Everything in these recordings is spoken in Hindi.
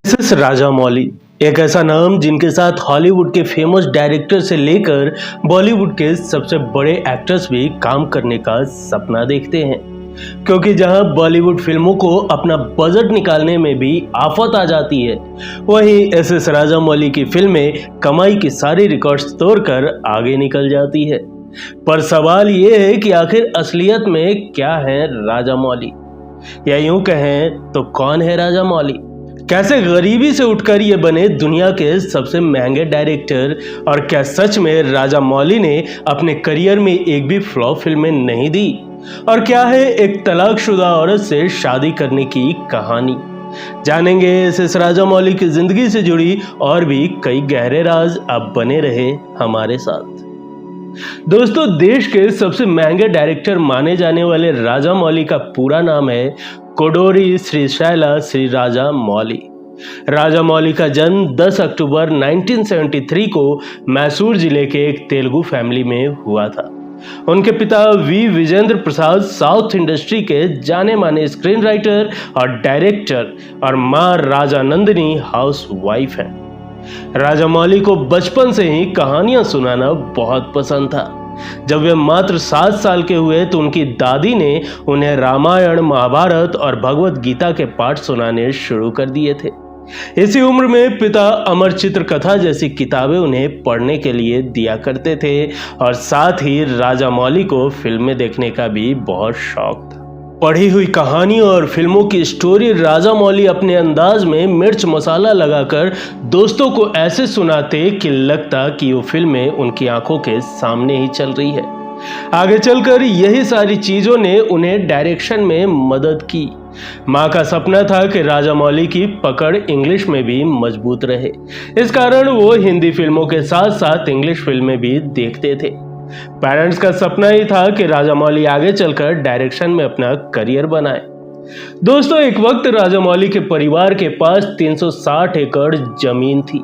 एस राजामौली एक ऐसा नाम जिनके साथ हॉलीवुड के फेमस डायरेक्टर से लेकर बॉलीवुड के सबसे बड़े एक्टर्स भी काम करने का सपना देखते हैं, क्योंकि जहां बॉलीवुड फिल्मों को अपना बजट निकालने में भी आफत आ जाती है, वहीं एस राजामौली की फिल्में कमाई की सारी रिकॉर्ड्स तोड़कर आगे निकल जाती है। पर सवाल ये है कि आखिर असलियत में क्या है राजामौली, या यूं कहें तो कौन है राजामौली? कैसे गरीबी से उठकर ये बने दुनिया के सबसे महंगे डायरेक्टर, और क्या सच में राजामौली ने अपने करियर में एक भी फ्लॉप फिल्में नहीं दी? और क्या है एक तलाकशुदा औरत से शादी करने की कहानी? जानेंगे इस राजामौली की जिंदगी से जुड़ी और भी कई गहरे राज। अब बने रहे हमारे साथ। दोस्तों, देश के सबसे महंगे डायरेक्टर माने जाने वाले राजामौली का पूरा नाम है कोडूरी श्रीशैला श्री राजामौली। राजामौली का जन्म 10 अक्टूबर 1973 को मैसूर जिले के एक तेलुगु फैमिली में हुआ था। उनके पिता V Vijendra Prasad south industry के जाने माने स्क्रीन राइटर और डायरेक्टर, और मां राजानंदिनी हाउस वाइफ हैं। राजामौली को बचपन से ही कहानियां सुनाना बहुत पसंद था। जब वे मात्र 7 साल के हुए तो उनकी दादी ने उन्हें रामायण, महाभारत और भगवत गीता के पाठ सुनाने शुरू कर दिए थे। इसी उम्र में पिता अमर चित्र कथा जैसी किताबें उन्हें पढ़ने के लिए दिया करते थे, और साथ ही राजामौली को फिल्में देखने का भी बहुत शौक था। पढ़ी हुई कहानियों और फिल्मों की स्टोरी राजामौली अपने अंदाज में मिर्च मसाला लगाकर दोस्तों को ऐसे सुनाते कि लगता कि वो फिल्में उनकी आंखों के सामने ही चल रही है। आगे चलकर यही सारी चीजों ने उन्हें डायरेक्शन में मदद की। मां का सपना था कि राजामौली की पकड़ इंग्लिश में भी मजबूत रहे, इस कारण वो हिंदी फिल्मों के साथ साथ इंग्लिश फिल्में भी देखते थे। पेरेंट्स का सपना ही था कि राजामौली आगे चलकर डायरेक्शन में अपना करियर बनाए। दोस्तों, एक वक्त राजामौली के परिवार के पास 360 एकड़ जमीन थी।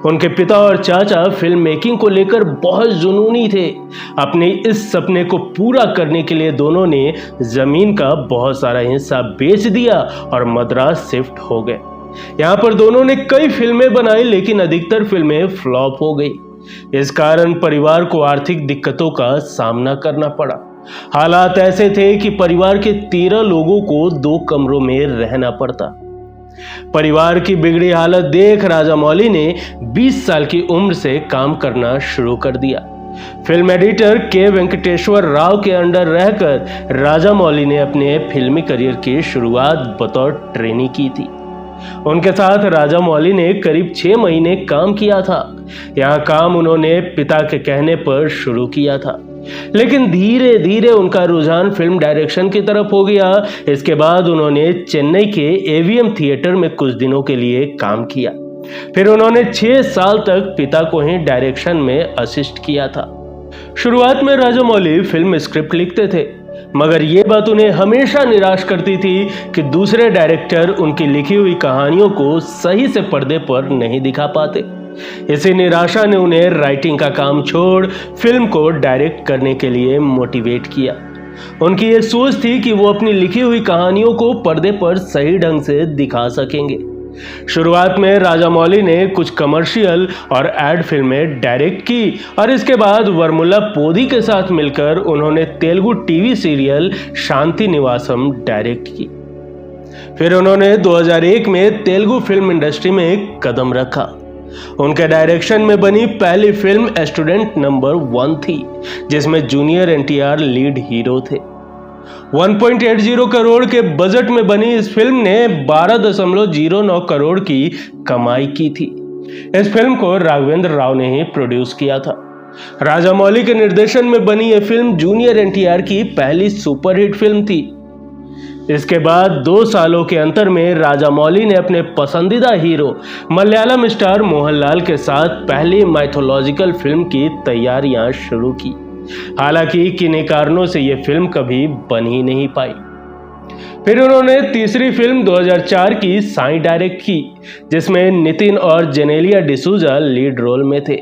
उनके पिता और चाचा फिल्म मेकिंग को लेकर बहुत जुनूनी थे। अपने इस सपने को पूरा करने के लिए दोनों ने जमीन का बहुत सारा हिस्सा बेच दिया और मद्रास शिफ्ट हो गए। यहाँ पर दोनों ने कई फिल्में बनाई, लेकिन अधिकतर फिल्में फ्लॉप हो गई। इस कारण परिवार को आर्थिक दिक्कतों का सामना करना पड़ा। हालात ऐसे थे कि परिवार के 13 लोगों को 2 कमरों में रहना पड़ता। परिवार की बिगड़ी हालत देख राजामौली ने 20 साल की उम्र से काम करना शुरू कर दिया। फिल्म एडिटर के वेंकटेश्वर राव के अंडर रहकर राजामौली ने अपने फिल्मी करियर की शुरुआत बतौर ट्रेनी की थी। उनके साथ राजामौली ने करीब 6 महीने काम किया था। यहाँ काम उन्होंने पिता के कहने पर शुरू किया था, लेकिन धीरे धीरे उनका रुझान फिल्म डायरेक्शन की तरफ हो गया। इसके बाद उन्होंने चेन्नई के एवीएम थिएटर में कुछ दिनों के लिए काम किया। फिर उन्होंने 6 साल तक पिता को ही डायरेक्शन में असिस्ट किया था। शुरुआत में राजामौली फिल्म स्क्रिप्ट लिखते थे, मगर ये बात उन्हें हमेशा निराश करती थी कि दूसरे डायरेक्टर उनकी लिखी हुई कहानियों को सही से पर्दे पर नहीं दिखा पाते। इसी निराशा ने उन्हें राइटिंग का काम छोड़ फिल्म को डायरेक्ट करने के लिए मोटिवेट किया। उनकी ये सोच थी कि वो अपनी लिखी हुई कहानियों को पर्दे पर सही ढंग से दिखा सकेंगे। शुरुआत में राजामौली ने कुछ कमर्शियल और एड फिल्में डायरेक्ट की, और इसके बाद वर्मुला पोदी के साथ मिलकर उन्होंने तेलुगु टीवी सीरियल शांति निवासम डायरेक्ट की। फिर उन्होंने 2001 में तेलुगु फिल्म इंडस्ट्री में एक कदम रखा। उनके डायरेक्शन में बनी पहली फिल्म स्टूडेंट नंबर 1 थी, जिसमें जूनियर एनटीआर लीड हीरो थे। 1.80 करोड़ के बजट में बनी इस फिल्म ने 12.09 करोड़ की कमाई की थी। इस फिल्म को राघवेंद्र राव ने ही प्रोड्यूस किया था। राजामौली के निर्देशन में बनी यह फिल्म जूनियर एनटीआर की पहली सुपरहिट फिल्म थी। इसके बाद 2 सालों के अंतर में राजामौली ने अपने पसंदीदा हीरो मलयालम स्टार मोहनलाल के साथ पहली माइथोलॉजिकल फिल्म की तैयारियां शुरू की। हालांकि किन्हीं कारणों से यह फिल्म कभी बन ही नहीं पाई। फिर उन्होंने तीसरी फिल्म 2004 की साई डायरेक्ट की, जिसमें नितिन और जेनेलिया डिसूजा लीड रोल में थे।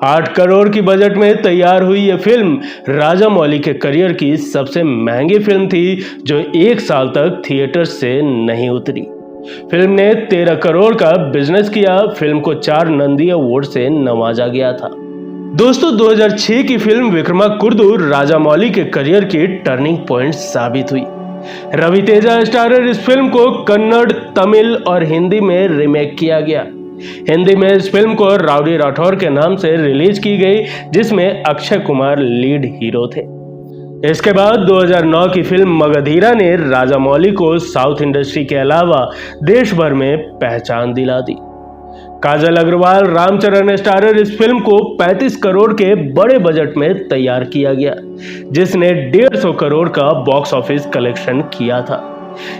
8 करोड़ की बजट में तैयार हुई यह फिल्म राजामौली के करियर की सबसे महंगी फिल्म थी, जो 1 साल तक थिएटर से नहीं उतरी। फिल्म ने 13 करोड़ का बिजनेस किया। फिल्म को 4 नंदी अवार्ड से नवाजा गया था। दोस्तों 2006 की फिल्म विक्रमाकुर्दु राजामौली के करियर की टर्निंग पॉइंट साबित हुई। रवि तेजा स्टारर इस फिल्म को कन्नड़, तमिल और हिंदी में रीमेक किया गया। हिंदी में इस फिल्म को राउडी राठौर के नाम से रिलीज की गई, जिसमें अक्षय कुमार लीड हीरो थे। इसके बाद 2009 की फिल्म मगधीरा ने राजामौली को साउथ इंडस्ट्री के अलावा देश भर में पहचान दिला दी। काजल अग्रवाल, रामचरण स्टारर इस फिल्म को 35 करोड़ के बड़े बजट में तैयार किया गया, जिसने 150 करोड़ का बॉक्स ऑफिस कलेक्शन किया था।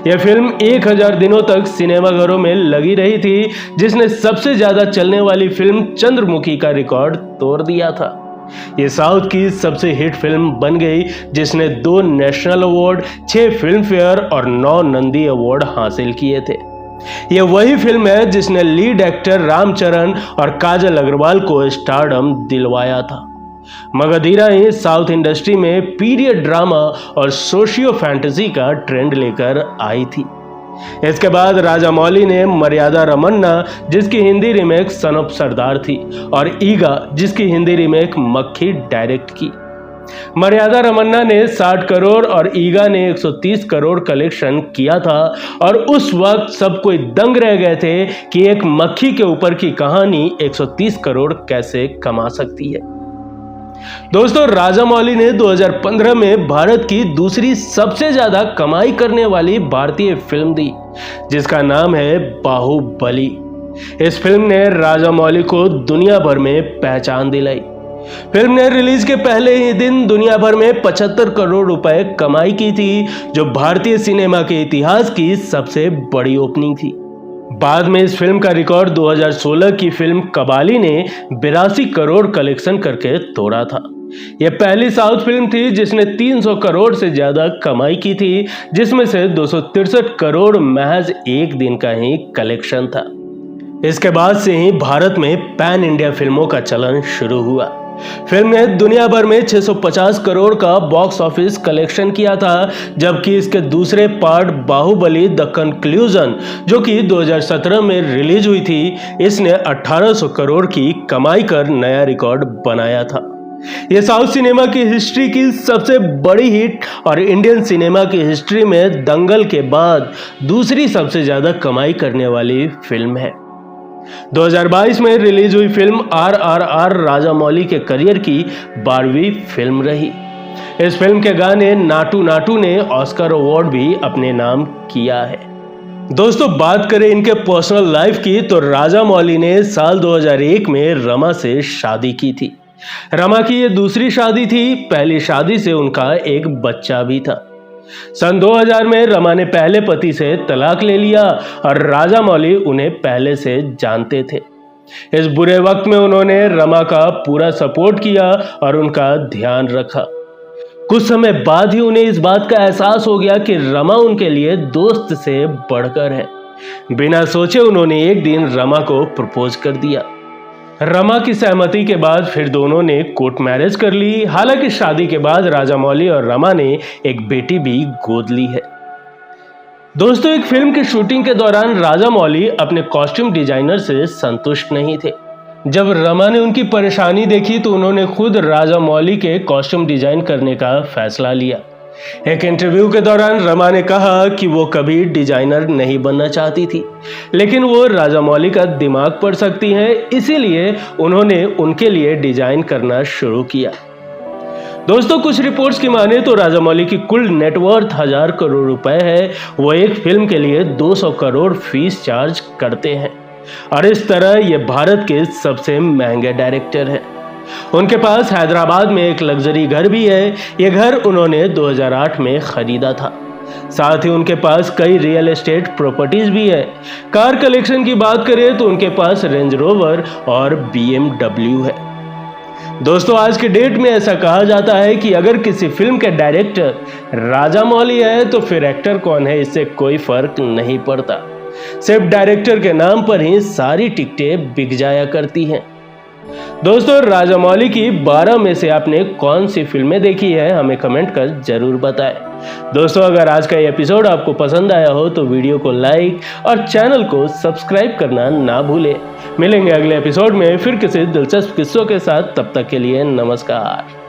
यह फिल्म 1000 दिनों तक सिनेमाघरों में लगी रही थी, जिसने सबसे ज्यादा चलने वाली फिल्म चंद्रमुखी का रिकॉर्ड तोड़ दिया था। ये साउथ की सबसे हिट फिल्म बन गई, जिसने 2 नेशनल अवार्ड, 6 फिल्म फेयर और 9 नंदी अवार्ड हासिल किए थे। यह वही फिल्म है जिसने लीड एक्टर रामचरण और काजल अग्रवाल को स्टारडम दिलवाया था। मगधीरा ही साउथ इंडस्ट्री में पीरियड ड्रामा और सोशियो फैंटेसी का ट्रेंड लेकर आई थी। इसके बाद राजामौली ने मर्यादा रमन्ना, जिसकी हिंदी रीमेक सन ऑफ सरदार थी, और ईगा, जिसकी हिंदी रीमेक मक्खी डायरेक्ट की। मर्यादा रमन्ना ने 60 करोड़ और ईगा ने 130 करोड़ कलेक्शन किया था, और उस वक्त सब कोई दंग रह गए थे कि एक मक्खी के ऊपर की कहानी 130 करोड़ कैसे कमा सकती है। दोस्तों राजामौली ने 2015 में भारत की दूसरी सबसे ज्यादा कमाई करने वाली भारतीय फिल्म दी, जिसका नाम है बाहुबली। इस फिल्म ने राजामौली को दुनिया भर में पहचान दिलाई। फिल्म ने रिलीज के पहले ही दिन दुनिया भर में 75 करोड़ रुपए कमाई की थी, जो भारतीय सिनेमा के इतिहास की सबसे बड़ी ओपनिंग थी। बाद में इस फिल्म का रिकॉर्ड 2016 की फिल्म कबाली ने 82 करोड़ कलेक्शन करके तोड़ा था। यह पहली साउथ फिल्म थी जिसने 300 करोड़ से ज्यादा कमाई की थी, जिसमें से 263 करोड़ महज एक दिन का ही कलेक्शन था। इसके बाद से ही भारत में पैन इंडिया फिल्मों का चलन शुरू हुआ। फिल्म ने दुनिया भर में 650 करोड़ का बॉक्स ऑफिस कलेक्शन किया था, जबकि इसके दूसरे पार्ट बाहुबली द कंक्लूजन, जो कि 2017 में रिलीज हुई थी, इसने 1800 करोड़ की कमाई कर नया रिकॉर्ड बनाया था। यह साउथ सिनेमा की हिस्ट्री की सबसे बड़ी हिट और इंडियन सिनेमा की हिस्ट्री में दंगल के बाद दूसरी सबसे ज्यादा कमाई करने वाली फिल्म है। 2022 में रिलीज हुई फिल्म RRR राजामौली के करियर की 12वीं फिल्म रही। इस फिल्म के गाने नाटू नाटू ने ऑस्कर अवार्ड भी अपने नाम किया है। दोस्तों बात करें इनके पर्सनल लाइफ की, तो राजामौली ने साल 2001 में रमा से शादी की थी। रमा की ये दूसरी शादी थी। पहली शादी से उनका एक बच्चा भी था। सन 2000 में रमा ने पहले पति से तलाक ले लिया और राजामौली उन्हें पहले से जानते थे। इस बुरे वक्त में उन्होंने रमा का पूरा सपोर्ट किया और उनका ध्यान रखा। कुछ समय बाद ही उन्हें इस बात का एहसास हो गया कि रमा उनके लिए दोस्त से बढ़कर है। बिना सोचे उन्होंने एक दिन रमा को प्रपोज कर दिया। रमा की सहमति के बाद फिर दोनों ने कोर्ट मैरिज कर ली। हालांकि शादी के बाद राजामौली और रमा ने एक बेटी भी गोद ली है। दोस्तों एक फिल्म की शूटिंग के दौरान राजामौली अपने कॉस्ट्यूम डिजाइनर से संतुष्ट नहीं थे। जब रमा ने उनकी परेशानी देखी तो उन्होंने खुद राजामौली के कॉस्ट्यूम डिजाइन करने का फैसला लिया। एक इंटरव्यू के दौरान रमा ने कहा कि वो कभी डिजाइनर नहीं बनना चाहती थी, लेकिन वो राजामौली का दिमाग पढ़ सकती हैं, इसीलिए उन्होंने उनके लिए डिजाइन करना शुरू किया। दोस्तों कुछ रिपोर्ट्स की माने तो राजामौली की कुल नेटवर्थ 1000 करोड़ रुपए है। वो एक फिल्म के लिए 200 करोड़ फीस चार्ज करते हैं और इस तरह ये भारत के सबसे महंगे डायरेक्टर हैं। उनके पास हैदराबाद में एक लग्जरी घर भी है। यह घर उन्होंने 2008 में खरीदा था। साथ ही उनके पास कई रियल एस्टेट प्रॉपर्टीज भी है। कार कलेक्शन की बात करें तो उनके पास रेंज रोवर और BMW है। दोस्तों आज के डेट में ऐसा कहा जाता है कि अगर किसी फिल्म के डायरेक्टर राजामौली है तो फिर एक्टर कौन है इससे कोई फर्क नहीं पड़ता। सिर्फ डायरेक्टर के नाम पर ही सारी टिकटें बिक जाया करती हैं। दोस्तों, राजामौली की 12 में से आपने कौन सी फिल्में देखी है, हमें कमेंट कर जरूर बताएं। दोस्तों, अगर आज का ये एपिसोड आपको पसंद आया हो तो वीडियो को लाइक और चैनल को सब्सक्राइब करना ना भूलें। मिलेंगे अगले एपिसोड में फिर किसी दिलचस्प किस्सों के साथ, तब तक के लिए नमस्कार।